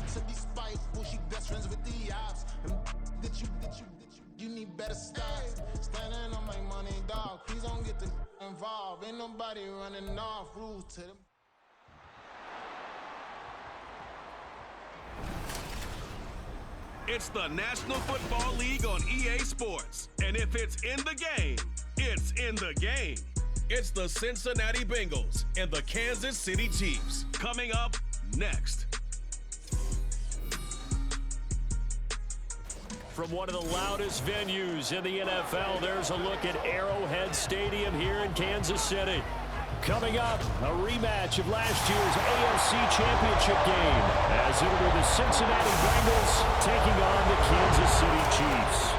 So despite she best friends with the ops. That you need better stop. Standing on my money, dog. Please don't get involved. Ain't nobody running off rules to them. It's the National Football League on EA Sports. And if it's in the game, it's in the game. It's the Cincinnati Bengals and the Kansas City Chiefs. Coming up next. From one of the loudest venues in the NFL, there's a look at Arrowhead Stadium here in Kansas City. Coming up, a rematch of last year's AFC Championship game, as it'll be the Cincinnati Bengals taking on the Kansas City Chiefs.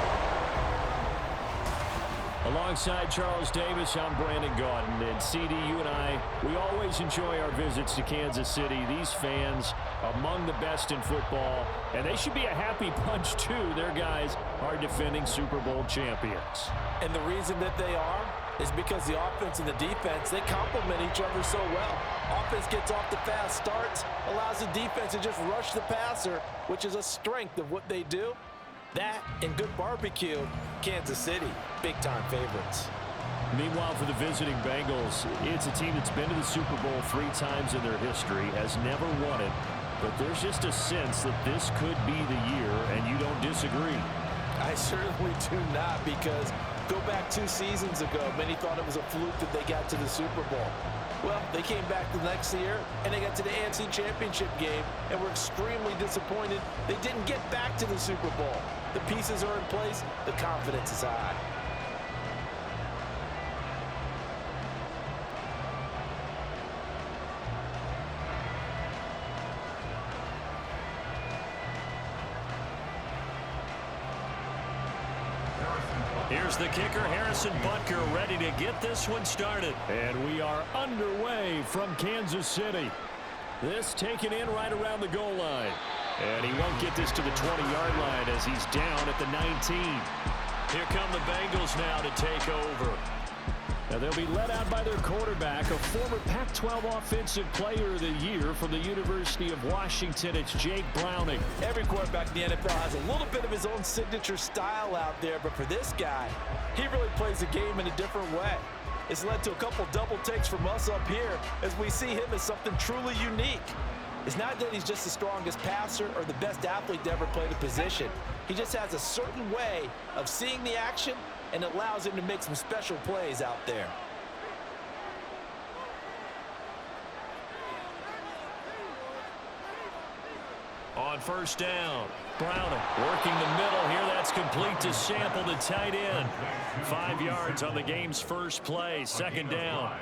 Alongside Charles Davis, I'm Brandon Gaudin. And CD, you and I, we always enjoy our visits to Kansas City. These fans, among the best in football, and they should be a happy bunch too. Their guys are defending Super Bowl champions. And the reason that they are is because the offense and the defense, they complement each other so well. Offense gets off the fast starts, allows the defense to just rush the passer, which is a strength of what they do. That and good barbecue, Kansas City, big-time favorites. Meanwhile, for the visiting Bengals, it's a team that's been to the Super Bowl 3 times in their history, has never won it, but there's just a sense that this could be the year, and you don't disagree. I certainly do not, because go back 2 seasons ago, many thought it was a fluke that they got to the Super Bowl. Well, they came back the next year, and they got to the AFC Championship game, and were extremely disappointed they didn't get back to the Super Bowl. The pieces are in place. The confidence is high. Here's the kicker, Harrison Butker, ready to get this one started. And we are underway from Kansas City. This taken in right around the goal line. And he won't get this to the 20-yard line as he's down at the 19. Here come the Bengals now to take over. Now they'll be led out by their quarterback, a former Pac-12 Offensive Player of the Year from the University of Washington. It's Jake Browning. Every quarterback in the NFL has a little bit of his own signature style out there, but for this guy, he really plays the game in a different way. It's led to a couple double takes from us up here as we see him as something truly unique. It's not that he's just the strongest passer or the best athlete to ever play the position. He just has a certain way of seeing the action, and it allows him to make some special plays out there. On first down, Browning working the middle here. That's complete to Sample, the tight end. 5 yards on the game's first play. Second down.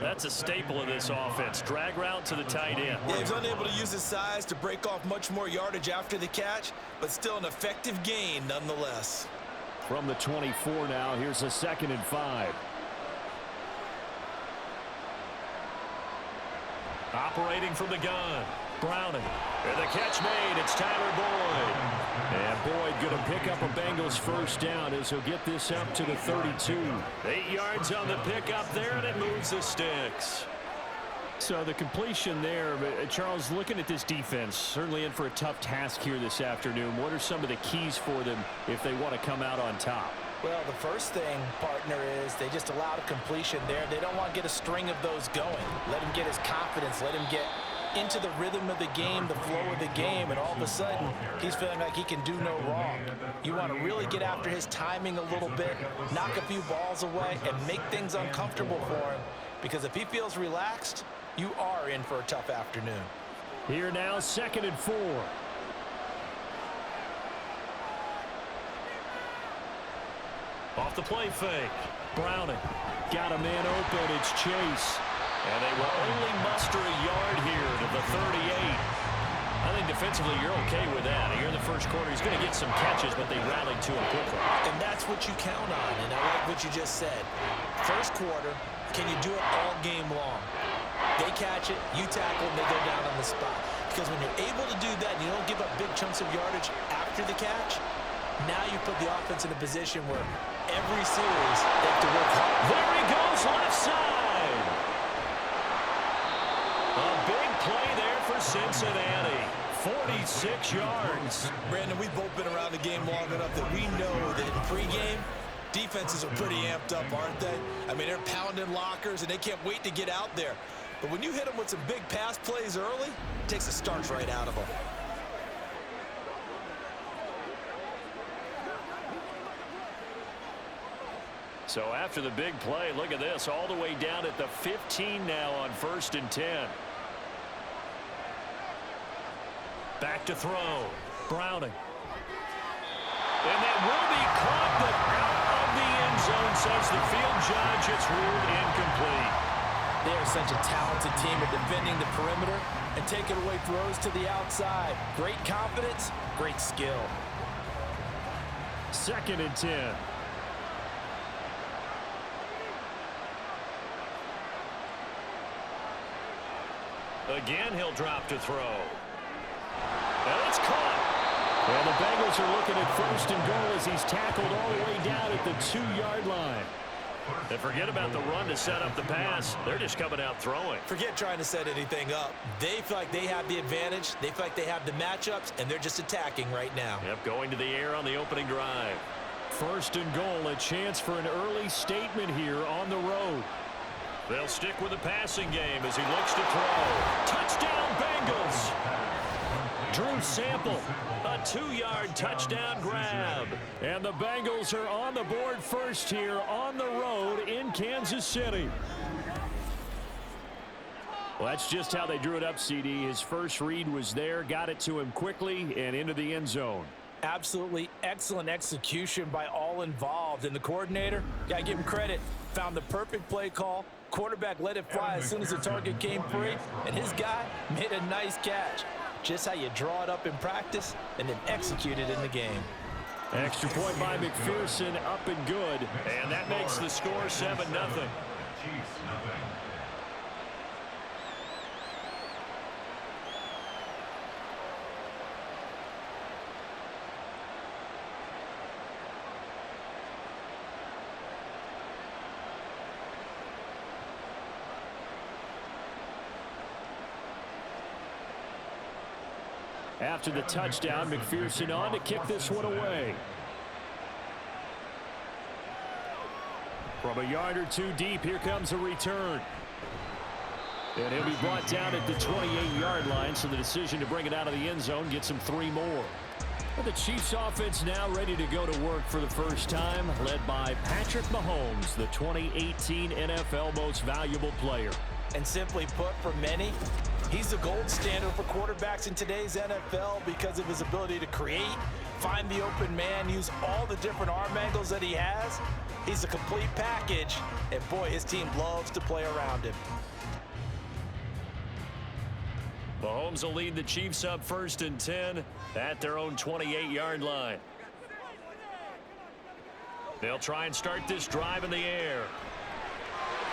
That's a staple of this offense. Drag route to the tight end. Yeah, he's unable to use his size to break off much more yardage after the catch, but still an effective gain nonetheless. From the 24 now, here's a 2nd and 5. Operating from the gun, Browning. And the catch made, it's Tyler Boyd. And Boyd going to pick up a Bengals first down as he'll get this up to the 32. 8 yards on the pickup there, and it moves the sticks. So the completion there, Charles, looking at this defense, certainly in for a tough task here this afternoon. What are some of the keys for them if they want to come out on top? Well, the first thing, partner, is they just allow a completion there. They don't want to get a string of those going. Let him get his confidence. Let him get into the rhythm of the game, the flow of the game, and all of a sudden, he's feeling like he can do no wrong. You want to really get after his timing a little bit, knock a few balls away, and make things uncomfortable for him, because if he feels relaxed, you are in for a tough afternoon. Here now, 2nd and 4. Off the play fake. Browning got a man open. It's Chase. And they will only muster a yard here to the 38. I think defensively you're okay with that. Here in the first quarter, he's going to get some catches, but they rallied to him quickly. And that's what you count on, and I like what you just said. First quarter, can you do it all game long? They catch it, you tackle, and they go down on the spot. Because when you're able to do that and you don't give up big chunks of yardage after the catch, now you put the offense in a position where every series they have to work hard. There he goes, left side. A big play there for Cincinnati. 46 yards. Brandon, we've both been around the game long enough that we know that in pregame, defenses are pretty amped up, aren't they? I mean, they're pounding lockers, and they can't wait to get out there. But when you hit them with some big pass plays early, it takes the starch right out of them. So after the big play, look at this, all the way down at the 15 now on 1st and 10. Back to throw. Browning. And that will be caught, but out of the end zone, says the field judge. It's ruled incomplete. They are such a talented team at defending the perimeter and taking away throws to the outside. Great confidence, great skill. 2nd and 10. Again, he'll drop to throw. And it's caught. And the Bengals are looking at 1st and goal as he's tackled all the way down at the 2-yard line. And forget about the run to set up the pass. They're just coming out throwing. Forget trying to set anything up. They feel like they have the advantage. They feel like they have the matchups, and they're just attacking right now. Yep, going to the air on the opening drive. 1st and goal, a chance for an early statement here on the road. They'll stick with the passing game as he looks to throw. Touchdown, Bengals! Drew Sample, a 2-yard touchdown grab. And the Bengals are on the board first here on the road in Kansas City. Well, that's just how they drew it up, CD. His first read was there, got it to him quickly and into the end zone. Absolutely excellent execution by all involved. And the coordinator, gotta give him credit, found the perfect play call. Quarterback let it fly as soon as the target came free, and his guy made a nice catch. Just how you draw it up in practice and then execute it in the game. Extra point by McPherson, up and good. And that makes the score 7-0. After the touchdown, McPherson on to kick this one away. From a yard or two deep, here comes a return. And he'll be brought down at the 28-yard line, so the decision to bring it out of the end zone gets him 3 more. But the Chiefs offense now ready to go to work for the first time, led by Patrick Mahomes, the 2018 NFL Most Valuable Player. And simply put, for many, he's the gold standard for quarterbacks in today's NFL because of his ability to create, find the open man, use all the different arm angles that he has. He's a complete package, and boy, his team loves to play around him. Mahomes will lead the Chiefs up 1st and 10 at their own 28-yard line. They'll try and start this drive in the air.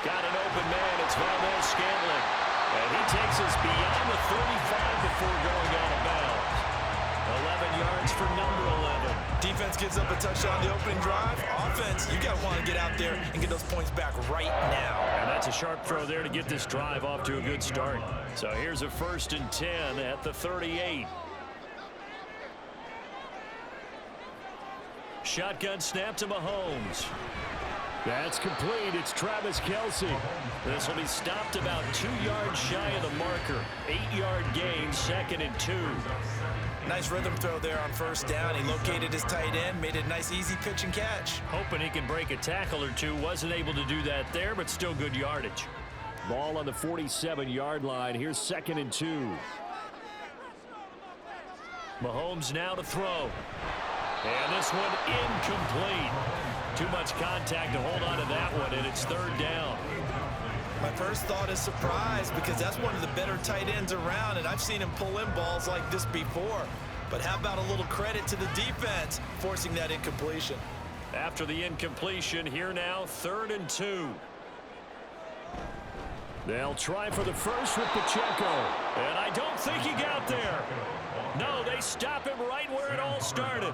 Got an open man. It's Valdez-Scantling. And he takes us beyond the 35 before going out of bounds. 11 yards for number 11. Defense gives up a touchdown on the opening drive. Offense, you got to want to get out there and get those points back right now. And that's a sharp throw there to get this drive off to a good start. So here's a 1st and 10 at the 38. Shotgun snap to Mahomes. That's complete. It's Travis Kelce. This will be stopped about 2 yards shy of the marker. 8-yard gain, 2nd and 2. Nice rhythm throw there on 1st down. He located his tight end, made a nice easy pitch and catch. Hoping he can break a tackle or two. Wasn't able to do that there, but still good yardage. Ball on the 47-yard line. Here's 2nd and 2. Mahomes now to throw. And this one incomplete. Too much contact to hold on to that one, and it's 3rd down. My first thought is surprise because that's one of the better tight ends around, and I've seen him pull in balls like this before. But how about a little credit to the defense forcing that incompletion? After the incompletion, here now, 3rd and 2. They'll try for the first with Pacheco. And I don't think he got there. No, they stop him right where it all started.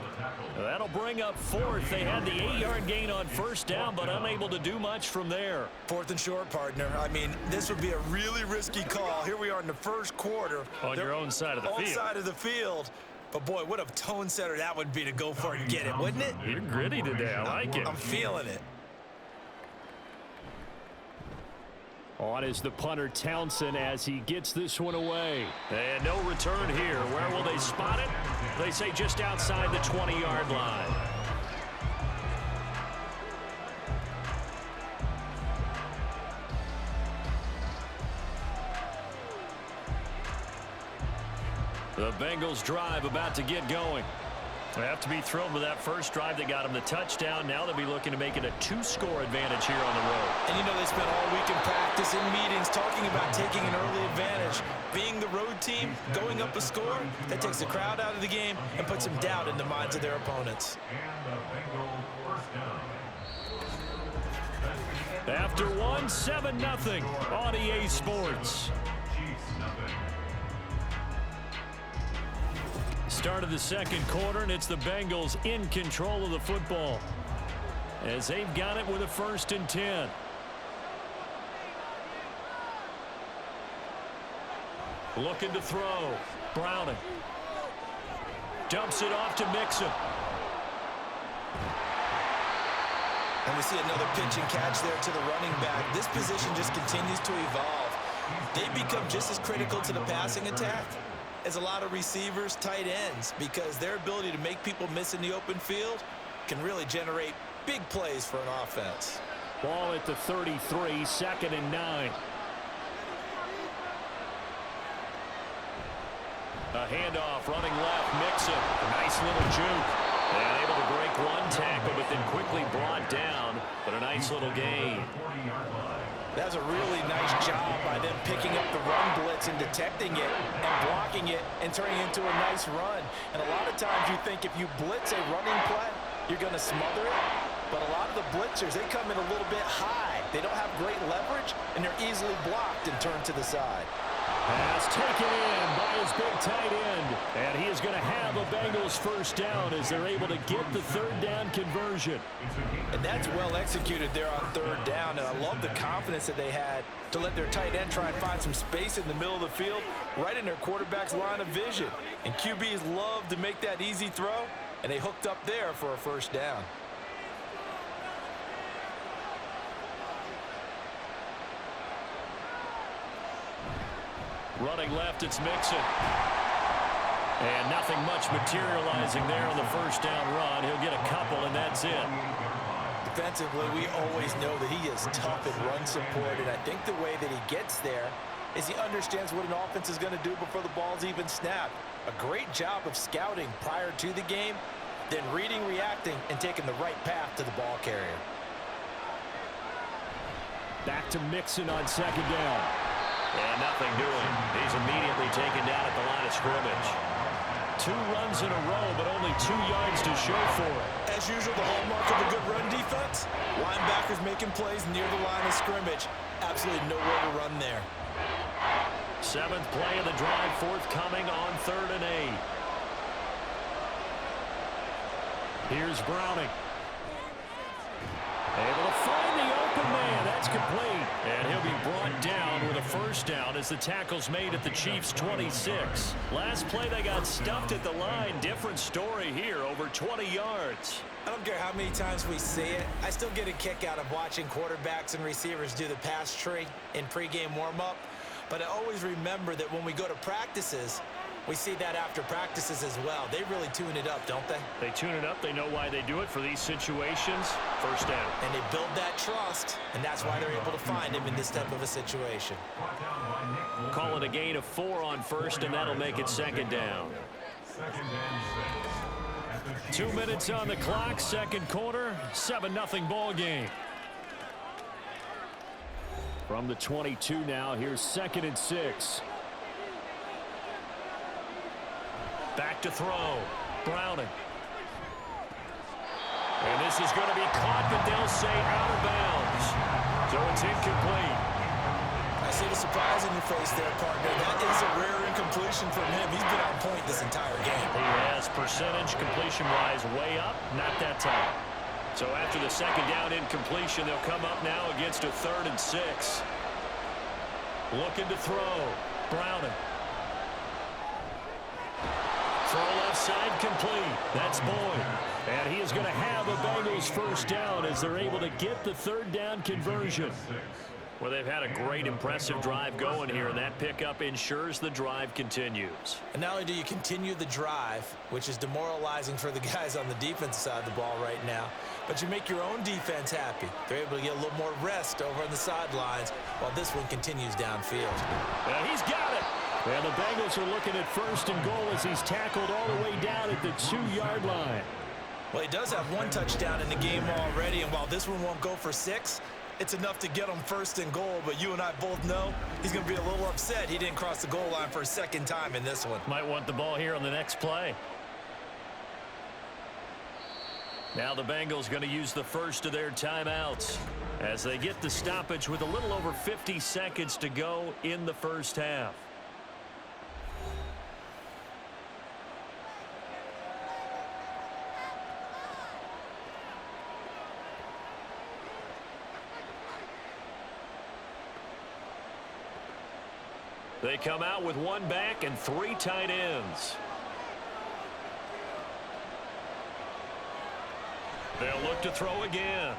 That'll bring up fourth. They had the 8-yard gain on first down, but unable to do much from there. 4th and short, partner. I mean, this would be a really risky call. Here we are in the first quarter. On your own side of the field. Own side of the field. But, boy, what a tone setter that would be to go for it and get it, wouldn't it? You're gritty today. I like it. I'm feeling it. On is the punter, Townsend, as he gets this one away. And no return here. Where will they spot it? They say just outside the 20-yard line. The Bengals drive about to get going. They have to be thrilled with that first drive that got them the touchdown. Now they'll be looking to make it a 2-score advantage here on the road. And you know they spent all week in practice, in meetings, talking about taking an early advantage. Being the road team, going up a score, that takes the crowd out of the game and puts some doubt in the minds of their opponents. After one, 7-0 on EA Sports. Start of the second quarter, and it's the Bengals in control of the football as they've got it with a 1st and 10. Looking to throw. Browning. Dumps it off to Mixon. And we see another pitch and catch there to the running back. This position just continues to evolve. They become just as critical to the passing attack as a lot of receivers, tight ends, because their ability to make people miss in the open field can really generate big plays for an offense. Ball at the 33, 2nd and 9. A handoff, running left, Mixon. A nice little juke. And able to break one tackle, but then quickly brought down. But a nice little gain. That's a really nice job by them picking up the run blitz and detecting it and blocking it and turning it into a nice run. And a lot of times you think if you blitz a running play, you're going to smother it. But a lot of the blitzers, they come in a little bit high. They don't have great leverage, and they're easily blocked and turned to the side. Pass taken in by his big tight end. And he is going to have a Bengals 1st down as they're able to get the 3rd down conversion. And that's well executed there on 3rd down. And I love the confidence that they had to let their tight end try and find some space in the middle of the field, right in their quarterback's line of vision. And QBs love to make that easy throw, and they hooked up there for a 1st down. Running left, it's Mixon. And nothing much materializing there on the 1st down run. He'll get a couple, and that's it. Defensively, we always know that he is tough in run support, and I think the way that he gets there is he understands what an offense is going to do before the ball's even snapped. A great job of scouting prior to the game, then reading, reacting, and taking the right path to the ball carrier. Back to Mixon on 2nd down. And nothing doing. He's immediately taken down at the line of scrimmage. 2 runs in a row, but only 2 yards to show for it. As usual, the hallmark of a good run defense, linebackers making plays near the line of scrimmage. Absolutely nowhere to run there. 7th play of the drive, forthcoming on 3rd and 8. Here's Browning. Able to find the open man. That's complete. And he'll be brought down with a 1st down as the tackle's made at the Chiefs' 26. Last play, they got stuffed at the line. Different story here, over 20 yards. I don't care how many times we see it. I still get a kick out of watching quarterbacks and receivers do the pass tree in pregame warm-up. But I always remember that when we go to practices, we see that after practices as well. They really tune it up, don't they? They tune it up. They know why they do it for these situations. 1st down. And they build that trust, and that's why they're able to find him in this type of a situation. Call it a gain of 4 on 1st, and that'll make it 2nd down. 2 minutes on the clock, 2nd quarter, 7-0 ball game. From the 22 now, here's 2nd and 6. Back to throw. Browning. And this is going to be caught, but they'll say out of bounds. So it's incomplete. I see the surprise in your face there, partner. That is a rare incompletion from him. He's been on point this entire game. He has percentage completion-wise way up, not that time. So after the second down incompletion, they'll come up now against a 3rd and 6. Looking to throw. Browning. Throw left side complete. That's Boyd. And he is going to have a Bengals first down as they're able to get the 3rd down conversion. Well, they've had a great, impressive drive going here, and that pickup ensures the drive continues. And not only do you continue the drive, which is demoralizing for the guys on the defense side of the ball right now, but you make your own defense happy. They're able to get a little more rest over on the sidelines while this one continues downfield. And he's got it. And the Bengals are looking at 1st and goal as he's tackled all the way down at the 2-yard line. Well, he does have 1 touchdown in the game already, and while this one won't go for 6, it's enough to get him 1st and goal, but you and I both know he's going to be a little upset he didn't cross the goal line for a 2nd time in this one. Might want the ball here on the next play. Now the Bengals going to use the first of their timeouts as they get the stoppage with a little over 50 seconds to go in the first half. They come out with 1 back and 3 tight ends. They'll look to throw again.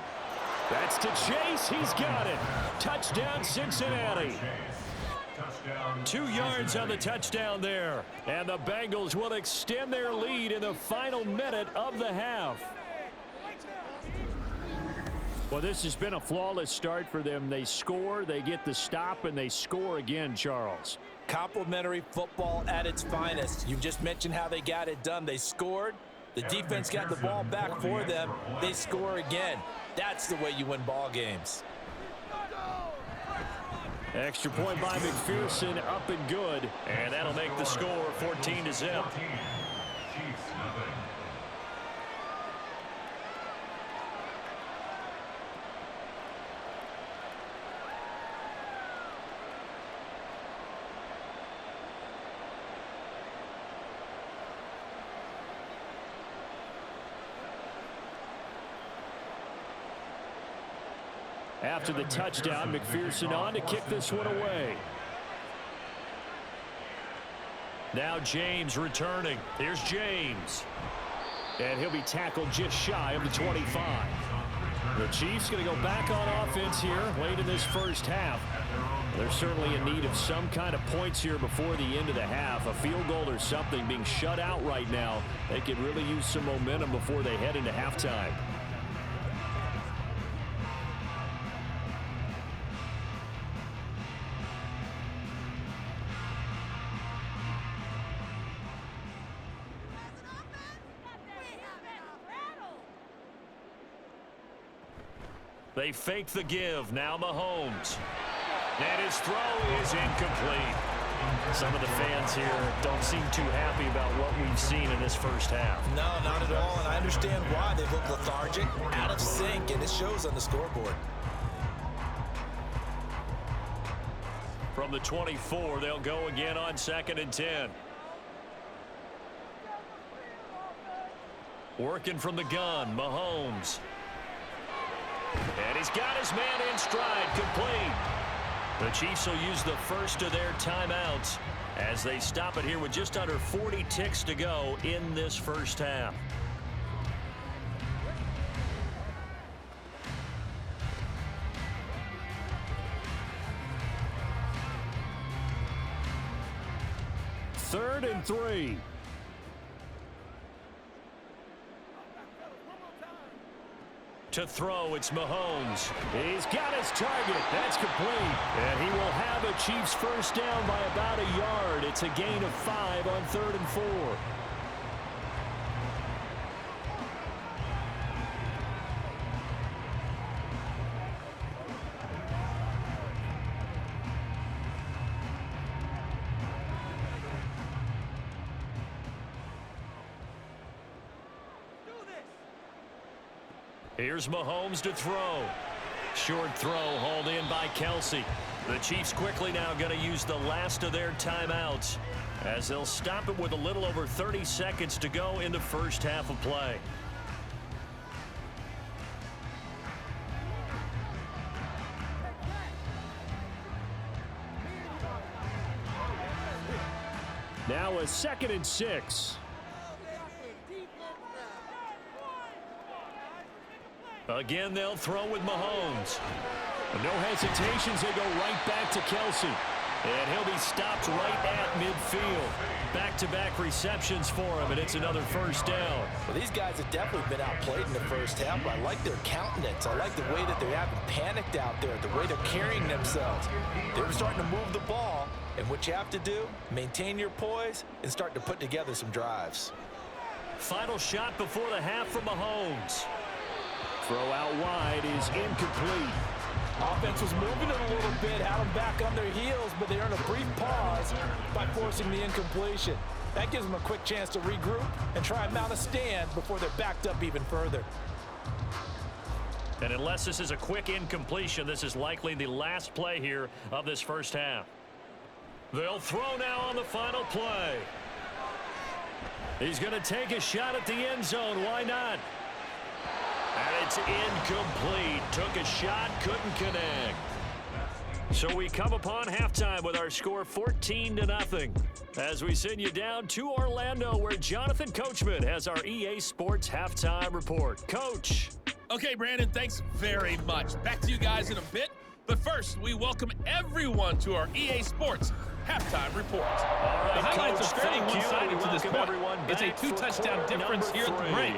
That's to Chase. He's got it. Touchdown, Cincinnati. 2 yards on the touchdown there. And the Bengals will extend their lead in the final minute of the half. Well, this has been a flawless start for them. They score, they get the stop, and they score again, Charles. Complimentary football at its finest. You've just mentioned how they got it done. They scored. The defense got the ball back for them. They score again. That's the way you win ball games. Extra point by McPherson, up and good. And that'll make the score 14-0. After the touchdown, McPherson on to kick this one away. Now James returning. Here's James. And he'll be tackled just shy of the 25. The Chiefs going to go back on offense here late in this first half. They're certainly in need of some kind of points here before the end of the half. A field goal or something, being shut out right now. They could really use some momentum before they head into halftime. They fake the give. Now Mahomes. And his throw is incomplete. Some of the fans here don't seem too happy about what we've seen in this first half. No, not at all, and I understand why. They look lethargic, out of sync, and it shows on the scoreboard. From the 24, they'll go again on 2nd and 10. Working from the gun, Mahomes. And he's got his man in stride, complete. The Chiefs will use the first of their timeouts as they stop it here with just under 40 ticks to go in this first half. Third and 3. To throw, it's Mahomes. He's got his target. That's complete. And he will have a Chiefs first down by about a yard. It's a gain of 5 on 3rd and 4. Here's Mahomes to throw. Short throw hauled in by Kelsey. The Chiefs quickly now going to use the last of their timeouts as they'll stop it with a little over 30 seconds to go in the first half of play. Now a 2nd and 6. Again, they'll throw with Mahomes. No hesitations, they go right back to Kelsey. And he'll be stopped right at midfield. Back-to-back receptions for him, and it's another first down. Well, these guys have definitely been outplayed in the first half, but I like their countenance. I like the way that they haven't panicked out there, the way they're carrying themselves. They're starting to move the ball, and what you have to do, maintain your poise and start to put together some drives. Final shot before the half from Mahomes. Throw out wide is incomplete. Offense was moving it a little bit, had them back on their heels, but they earned a brief pause by forcing the incompletion. That gives them a quick chance to regroup and try and mount a stand before they're backed up even further. And unless this is a quick incompletion, this is likely the last play here of this first half. They'll throw now on the final play. He's going to take a shot at the end zone. Why not? And it's incomplete. Took a shot, couldn't connect. So we come upon halftime with our score 14-0. As we send you down to Orlando, where Jonathan Coachman has our EA Sports halftime report. Coach. Okay, Brandon, thanks very much. Back to you guys in a bit. But first, we welcome everyone to our EA Sports halftime report. All right, the highlights Coach, are fairly one-sided to this point. It's a 2-touchdown difference here at the break.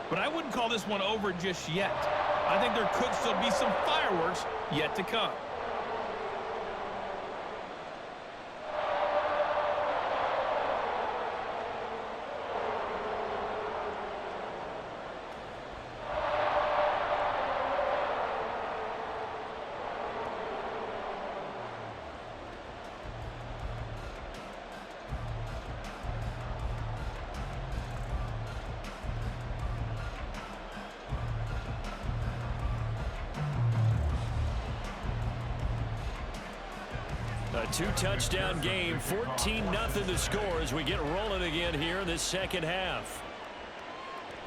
But I wouldn't call this one over just yet. I think there could still be some fireworks yet to come. A 2-touchdown game, 14-0 the score as we get rolling again here in this second half.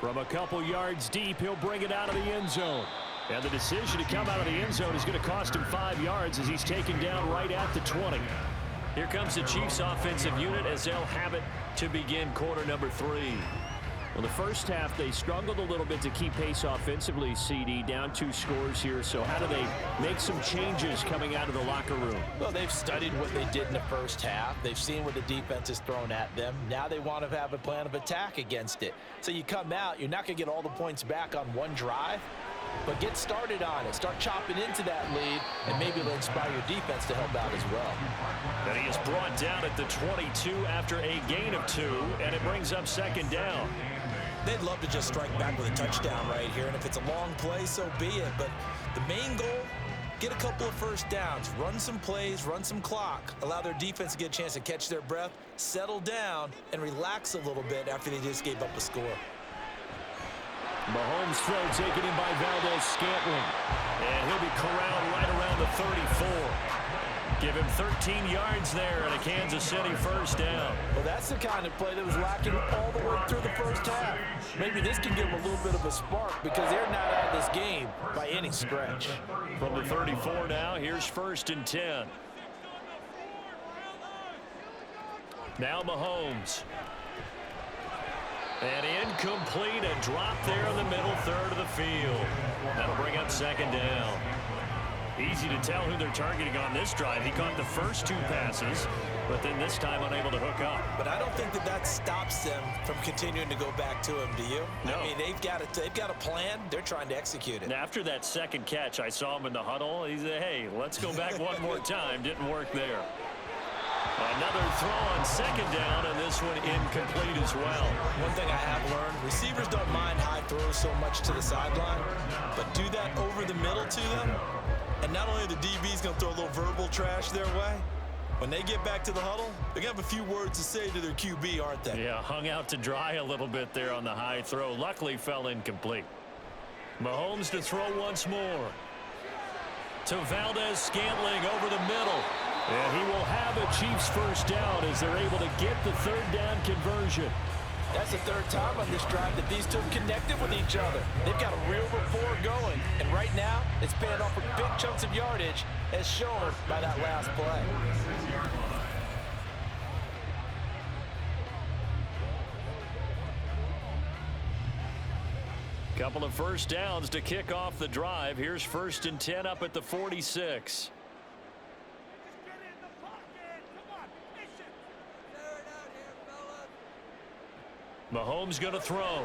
From a couple yards deep, he'll bring it out of the end zone. And the decision to come out of the end zone is going to cost him 5 yards as he's taken down right at the 20. Here comes the Chiefs offensive unit as they'll have it to begin quarter number 3. Well, the first half, they struggled a little bit to keep pace offensively, CD, down 2 scores here. So how do they make some changes coming out of the locker room? Well, they've studied what they did in the first half. They've seen what the defense has thrown at them. Now they want to have a plan of attack against it. So you come out, you're not going to get all the points back on one drive, but get started on it. Start chopping into that lead, and maybe it'll inspire your defense to help out as well. And he is brought down at the 22 after a gain of 2, and it brings up second down. They'd love to just strike back with a touchdown right here, and if it's a long play, so be it. But the main goal, get a couple of first downs, run some plays, run some clock, allow their defense to get a chance to catch their breath, settle down, and relax a little bit after they just gave up a score. Mahomes throw taken in by Valdez-Scantling, and he'll be corralled right around the 34. Give him 13 yards there and a Kansas City first down. Well, that's the kind of play that was lacking all the way through the first half. Maybe this can give them a little bit of a spark because they're not out of this game by any stretch. From the 34 now, here's 1st and 10. Now Mahomes. And incomplete, a drop there in the middle third of the field. That'll bring up second down. Easy to tell who they're targeting on this drive. He caught the first 2 passes, but then this time unable to hook up. But I don't think that stops them from continuing to go back to him, do you? No. I mean, they've got a plan. They're trying to execute it. And after that second catch, I saw him in the huddle. He said, hey, let's go back one more time. Didn't work there. Another throw on second down, and this one incomplete as well. One thing I have learned, receivers don't mind high throws so much to the sideline, but do that over the middle to them, and not only are the DBs going to throw a little verbal trash their way, when they get back to the huddle, they're going to have a few words to say to their QB, aren't they? Yeah, hung out to dry a little bit there on the high throw. Luckily fell incomplete. Mahomes to throw once more. to Valdez-Scantling over the middle. And he will have a Chiefs first down as they're able to get the third down conversion. That's the third time on this drive that these two have connected with each other. They've got a real rapport going. And right now, it's paying off with big chunks of yardage, as shown by that last play. Couple of first downs to kick off the drive. Here's 1st and 10 up at the 46. Mahomes going to throw.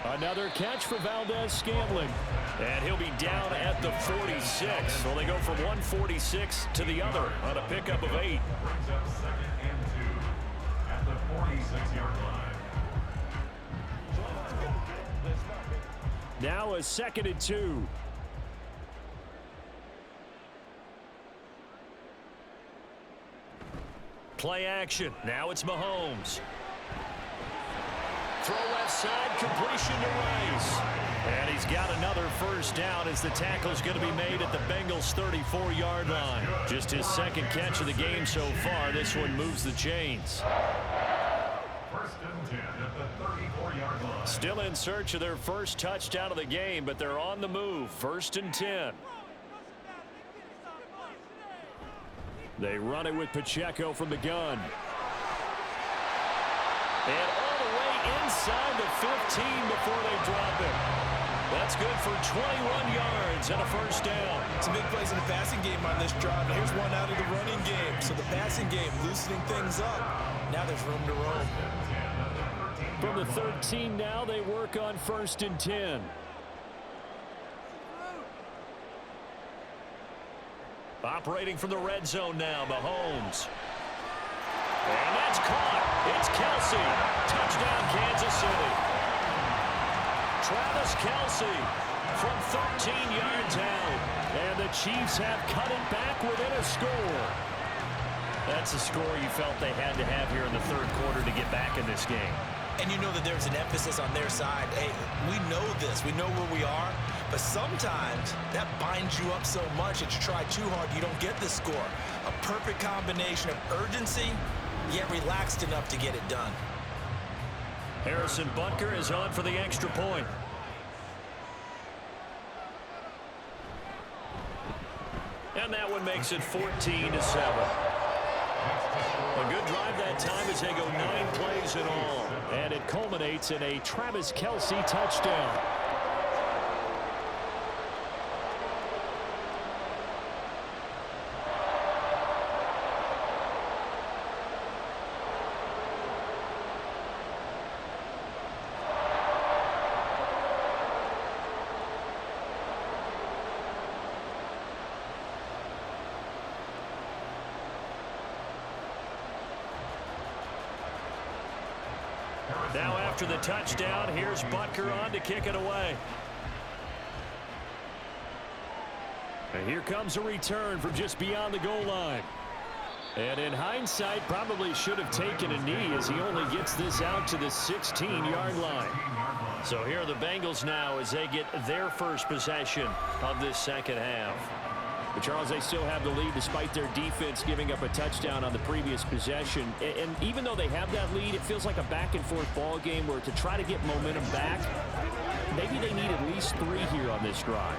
Another catch for Valdez-Scantling. And he'll be down at the 46. So they go from 146 to the other on a pickup of 8. Second and 2 at the 46-yard line. Now a 2nd and 2. Play action. Now it's Mahomes. Throw left side, completion to Rice. And he's got another first down as the tackle's going to be made at the Bengals' 34-yard line. Just his second catch of the game so far. This one moves the chains. 1st and 10 at the 34-yard line. Still in search of their first touchdown of the game, but they're on the move. 1st and 10. They run it with Pacheco from the gun. And all the way inside the 15 before they drop it. That's good for 21 yards and a first down. Some big plays in the passing game on this drive. Here's one out of the running game. So the passing game loosening things up. Now there's room to roam. From the 13 now, they work on 1st and 10. Operating from the red zone now, Mahomes. And that's caught. It's Kelsey. Touchdown, Kansas City. Travis Kelsey from 13 yards out. And the Chiefs have cut it back within a score. That's a score you felt they had to have here in the third quarter to get back in this game. And you know that there's an emphasis on their side. Hey, we know this. We know where we are. But sometimes that binds you up so much that you try too hard, you don't get the score. A perfect combination of urgency, yet relaxed enough to get it done. Harrison Butker is on for the extra point. And that one makes it 14-7. A good drive that time as they go 9 plays in all. And it culminates in a Travis Kelsey touchdown. Now after the touchdown, here's Butker on to kick it away. And here comes a return from just beyond the goal line. And in hindsight, probably should have taken a knee as he only gets this out to the 16-yard line. So here are the Bengals now as they get their first possession of this second half. But Charles, they still have the lead despite their defense giving up a touchdown on the previous possession. And even though they have that lead, it feels like a back-and-forth ball game where to try to get momentum back, maybe they need at least 3 here on this drive.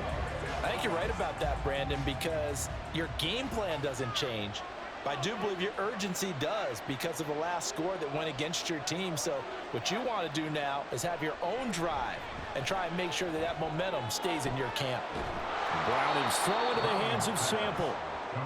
I think you're right about that, Brandon, because your game plan doesn't change. But I do believe your urgency does because of the last score that went against your team. So what you want to do now is have your own drive and try and make sure that that momentum stays in your camp. Browning's throw into the hands of Sample.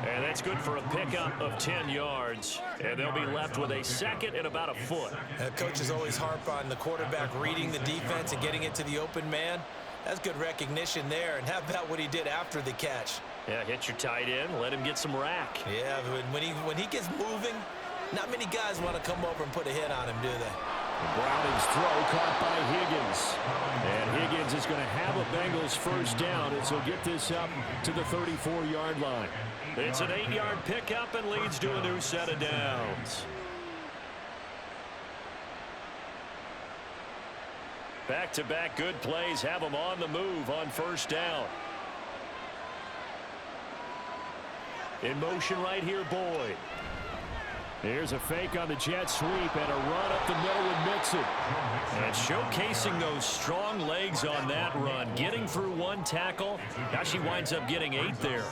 And that's good for a pickup of 10 yards. And they'll be left with a second and about a foot. Coaches always harp on the quarterback reading the defense and getting it to the open man. That's good recognition there. And how about what he did after the catch? Yeah, hit your tight end, let him get some rack. Yeah, when he gets moving, not many guys want to come over and put a hit on him, do they? Browning's throw caught by Higgins. And Higgins is going to have a Bengals first down as he'll get this up to the 34-yard line. It's an 8-yard pickup and leads to a new set of downs. Back-to-back good plays have them on the move on first down. In motion right here, Boyd. Here's a fake on the jet sweep and a run up the middle with Mixon. And showcasing those strong legs on that run. Getting through one tackle. Now she winds up getting 8 there.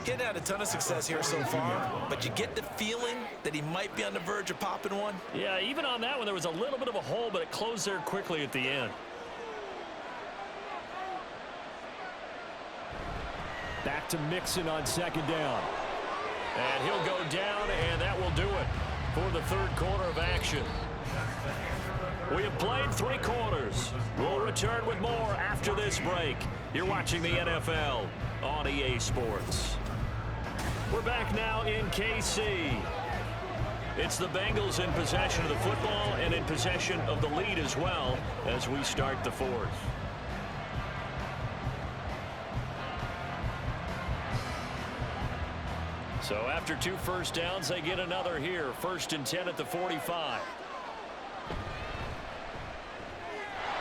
Getting had a ton of success here so far, but you get the feeling that he might be on the verge of popping one. Yeah, even on that one, there was a little bit of a hole, but it closed there quickly at the end. Back to Mixon on 2nd down. And he'll go down, and that will do it for the 3rd quarter of action. We have played 3 quarters. We'll return with more after this break. You're watching the NFL on EA Sports. We're back now in KC. It's the Bengals in possession of the football and in possession of the lead as well as we start the 4th. So after 2 first downs, they get another here. 1st and 10 at the 45.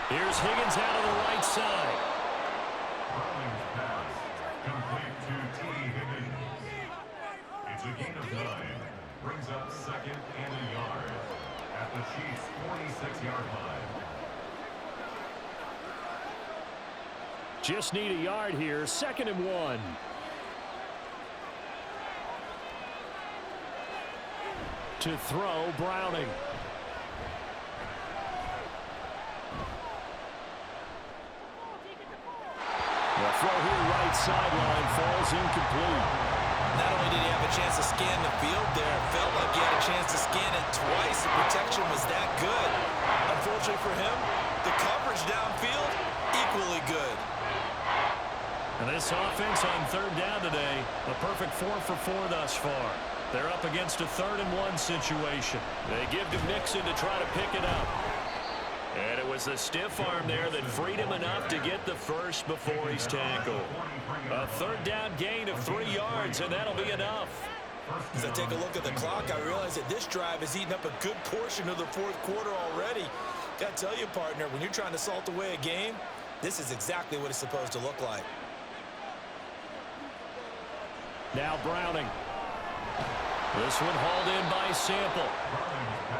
Here's Higgins out of the right side. Browning's pass, complete to T. Higgins. It's a gain of 9. Brings up 2nd and a yard at the Chiefs' 46-yard line. Just need a yard here. 2nd and 1. To throw, Browning. The throw here, right sideline, falls incomplete. Not only did he have a chance to scan the field there, it felt like he had a chance to scan it twice. The protection was that good. Unfortunately for him, the coverage downfield, equally good. And this offense on 3rd down today, a perfect 4 for 4 thus far. They're up against a 3rd and 1 situation. They give to Mixon to try to pick it up. And it was the stiff arm there that freed him enough to get the first before he's tackled. A 3rd down gain of 3 yards, and that'll be enough. As I take a look at the clock, I realize that this drive has eaten up a good portion of the 4th quarter already. Got to tell you, partner, when you're trying to salt away a game, this is exactly what it's supposed to look like. Now Browning. This one hauled in by Sample.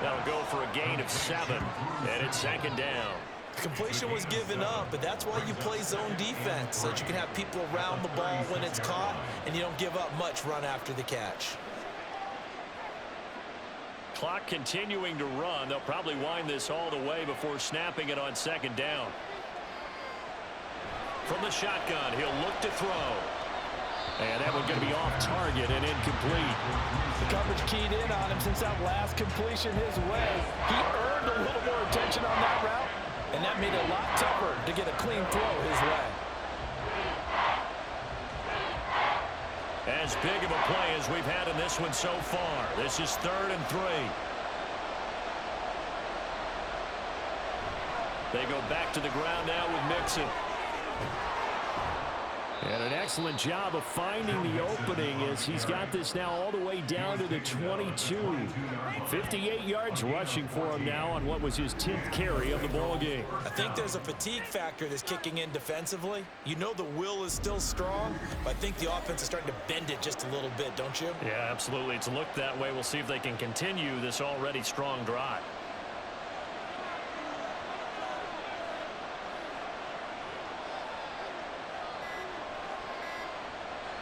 That'll go for a gain of 7, and it's 2nd down. Completion was given up, but that's why you play zone defense, so that you can have people around the ball when it's caught, and you don't give up much run after the catch. Clock continuing to run. They'll probably wind this all the way before snapping it on 2nd down. From the shotgun, he'll look to throw. And that one's going to be off target and incomplete. The coverage keyed in on him since that last completion his way. He earned a little more attention on that route, and that made it a lot tougher to get a clean throw his way. As big of a play as we've had in this one so far. This is 3rd and 3. They go back to the ground now with Mixon. And an excellent job of finding the opening as he's got this now all the way down to the 22. 58 yards rushing for him now on what was his 10th carry of the ball game. I think there's a fatigue factor that's kicking in defensively. You know the will is still strong, but I think the offense is starting to bend it just a little bit, don't you? Yeah, absolutely. It's looked that way. We'll see if they can continue this already strong drive.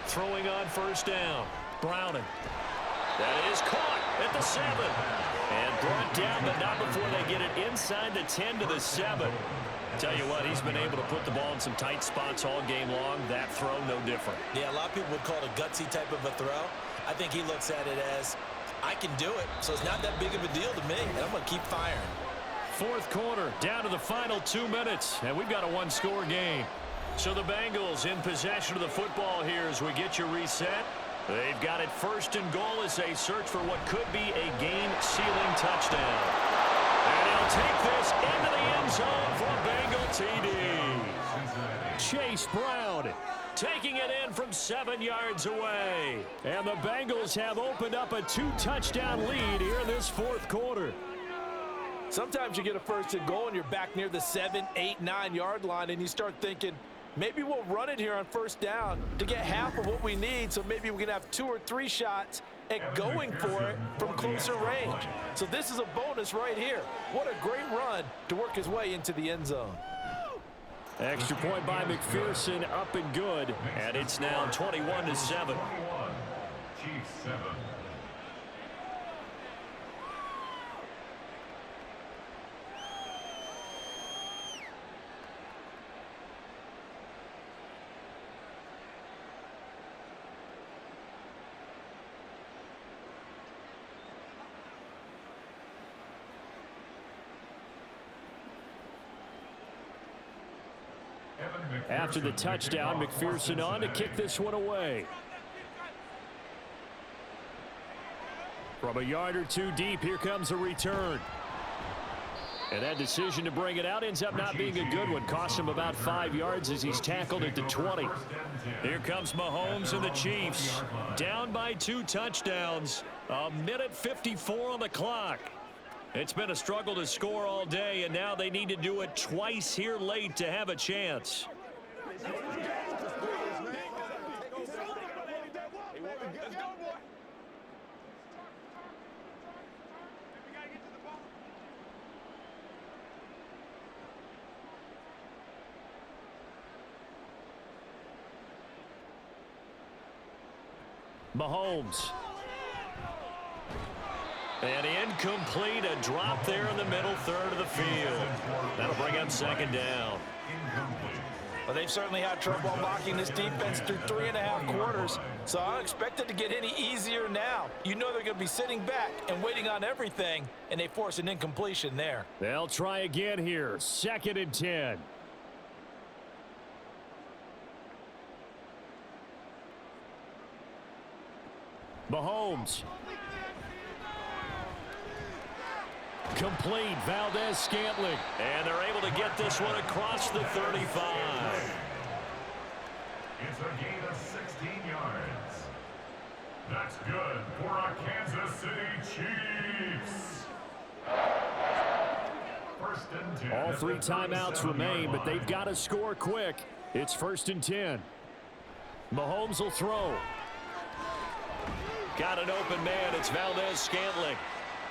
Throwing on 1st down. Browning. That is caught at the 7. And brought down, but not before they get it inside the 10 to the 7. Tell you what, he's been able to put the ball in some tight spots all game long. That throw, no different. Yeah, a lot of people would call it a gutsy type of a throw. I think he looks at it as, I can do it, so it's not that big of a deal to me, and I'm going to keep firing. 4th quarter, down to the final 2 minutes, and we've got a 1-score game. So the Bengals in possession of the football here as we get you reset. They've got it 1st and goal as they search for what could be a game-sealing touchdown. And he'll take this into the end zone for a Bengal TD. Chase Brown taking it in from 7 yards away. And the Bengals have opened up a 2-touchdown lead here in this 4th quarter. Sometimes you get a 1st and goal and you're back near the 7, 8, 9 yard line and you start thinking, Maybe we'll run it here on first down to get half of what we need, so maybe we can have 2 or 3 shots at going for it from closer range. So this is a bonus right here. What a great run to work his way into the end zone. Extra point by McPherson, up and good, and it's now 21-7. Chiefs 7. After the touchdown, McPherson on to kick this one away. From a yard or 2 deep, here comes a return. And that decision to bring it out ends up not being a good one. Cost him about 5 yards as he's tackled at the 20. Here comes Mahomes and the Chiefs. Down by 2 touchdowns. 1:54 on the clock. It's been a struggle to score all day, and now they need to do it twice here late to have a chance. Mahomes. And incomplete, a drop there in the middle third of the field. That'll bring up second down. Well, they've certainly had trouble unlocking this defense through 3.5 quarters, so I don't expect it to get any easier now. You know they're going to be sitting back and waiting on everything, and they force an incompletion there. They'll try again here, 2nd and 10. Mahomes. Complete, Valdez-Scantling. And they're able to get this one across the 35. It's a gain of 16 yards. That's good for our Kansas City Chiefs. First and 10. All 3 timeouts remain, but they've got to score quick. It's 1st and 10. Mahomes will throw. Got an open man. It's Valdez-Scantling.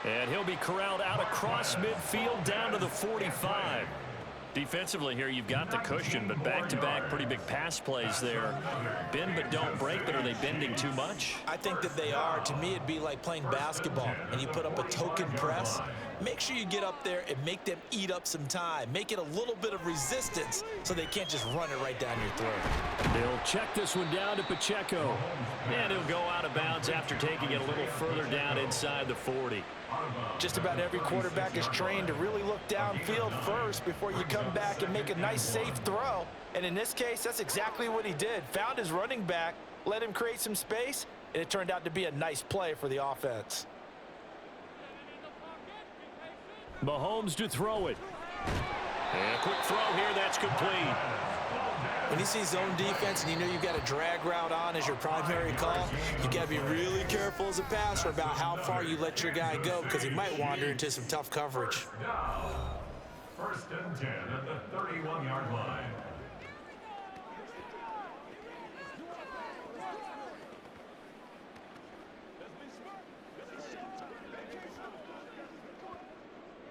And he'll be corralled out across midfield down to the 45. Defensively here, you've got the cushion, but back-to-back pretty big pass plays there. Bend but don't break, but are they bending too much? I think that they are. To me, it'd be like playing basketball, and you put up a token press. Make sure you get up there and make them eat up some time. Make it a little bit of resistance so they can't just run it right down your throat. They'll check this one down to Pacheco. And he'll go out of bounds after taking it a little further down inside the 40. Just about every quarterback is trained to really look downfield first before you come back and make a nice, safe throw. And in this case, that's exactly what he did. Found his running back, let him create some space, and it turned out to be a nice play for the offense. Mahomes to throw it. And a quick throw here, that's complete. When you see zone defense and you know you've got a drag route on as your primary call, you got to be really careful as a passer about how far you let your guy go because he might wander into some tough coverage. First and 10 at the 31-yard line.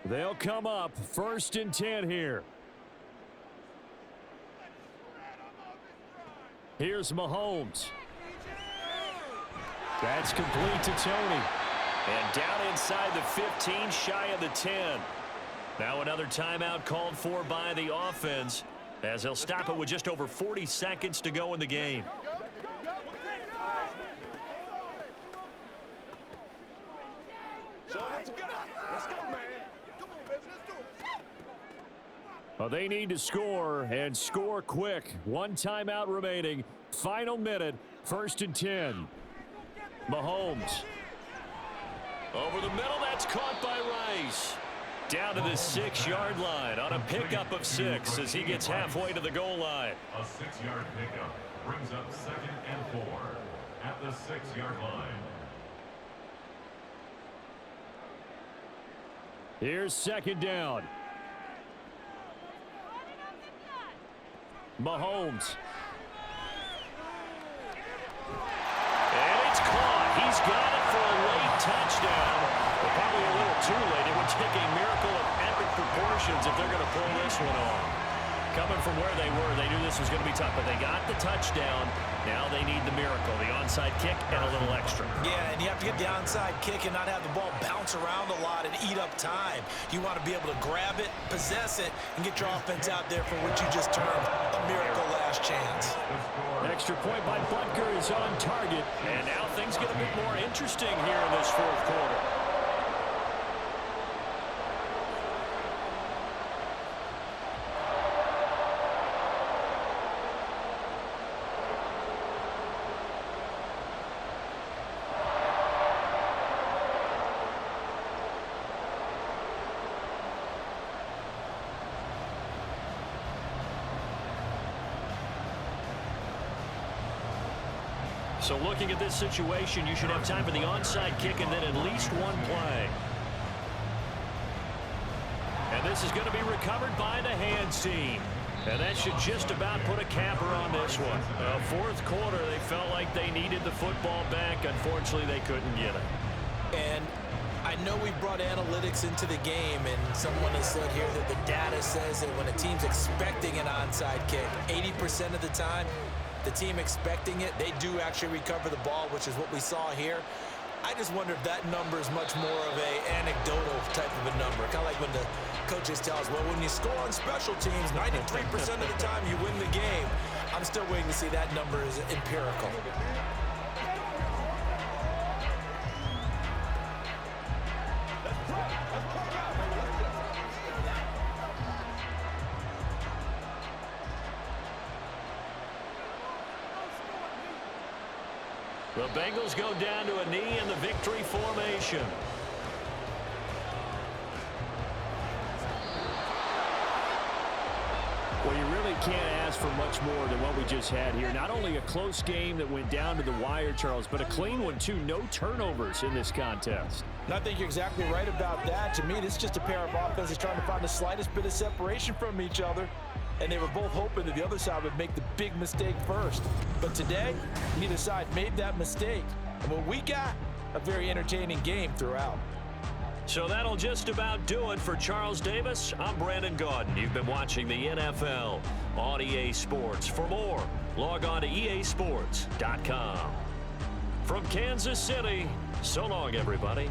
They'll come up 1st and 10 here. Here's Mahomes. That's complete to Tony. And down inside the 15, shy of the 10. Now another timeout called for by the offense as they'll stop it with just over 40 seconds to go in the game. Well, they need to score and score quick. 1 timeout remaining. Final minute. 1st and 10. Mahomes. Over the middle. That's caught by Rice. Down to the 6-yard line on a pickup of 6 as he gets halfway to the goal line. A 6-yard pickup brings up 2nd and 4 at the 6-yard line. Here's 2nd down. Mahomes. And it's caught. He's got it for a late touchdown. But probably a little too late. It would take a miracle of epic proportions if they're going to pull this one off. Coming from where they were, they knew this was going to be tough, but they got the touchdown. Now they need the miracle, the onside kick and a little extra. Yeah, and you have to get the onside kick and not have the ball bounce around a lot and eat up time. You want to be able to grab it, possess it, and get your offense out there for what you just termed a miracle last chance. Extra point by Butker is on target, and now things get a bit more interesting here in this fourth quarter. So looking at this situation, you should have time for the onside kick and then at least one play. And this is going to be recovered by the hands team. And that should just about put a capper on this one. Fourth quarter, they felt like they needed the football back. Unfortunately, they couldn't get it. And I know we brought analytics into the game, and someone has said here that the data says that when a team's expecting an onside kick, 80% of the time, the team expecting it, they do actually recover the ball, which is what we saw here. I just wonder if that number is much more of a anecdotal type of a number. Kind of like when the coaches tell us, well, when you score on special teams, 93% of the time you win the game. I'm still waiting to see that number is empirical. The Bengals go down to a knee in the victory formation. Well, you really can't ask for much more than what we just had here. Not only a close game that went down to the wire, Charles, but a clean one, too. No turnovers in this contest. And I think you're exactly right about that. To me, this is just a pair of offenses trying to find the slightest bit of separation from each other. And they were both hoping that the other side would make the big mistake first. But today, neither side made that mistake. And what we got, a very entertaining game throughout. So that'll just about do it for Charles Davis. I'm Brandon Gaudin. You've been watching the NFL on EA Sports. For more, log on to easports.com. From Kansas City, so long, everybody.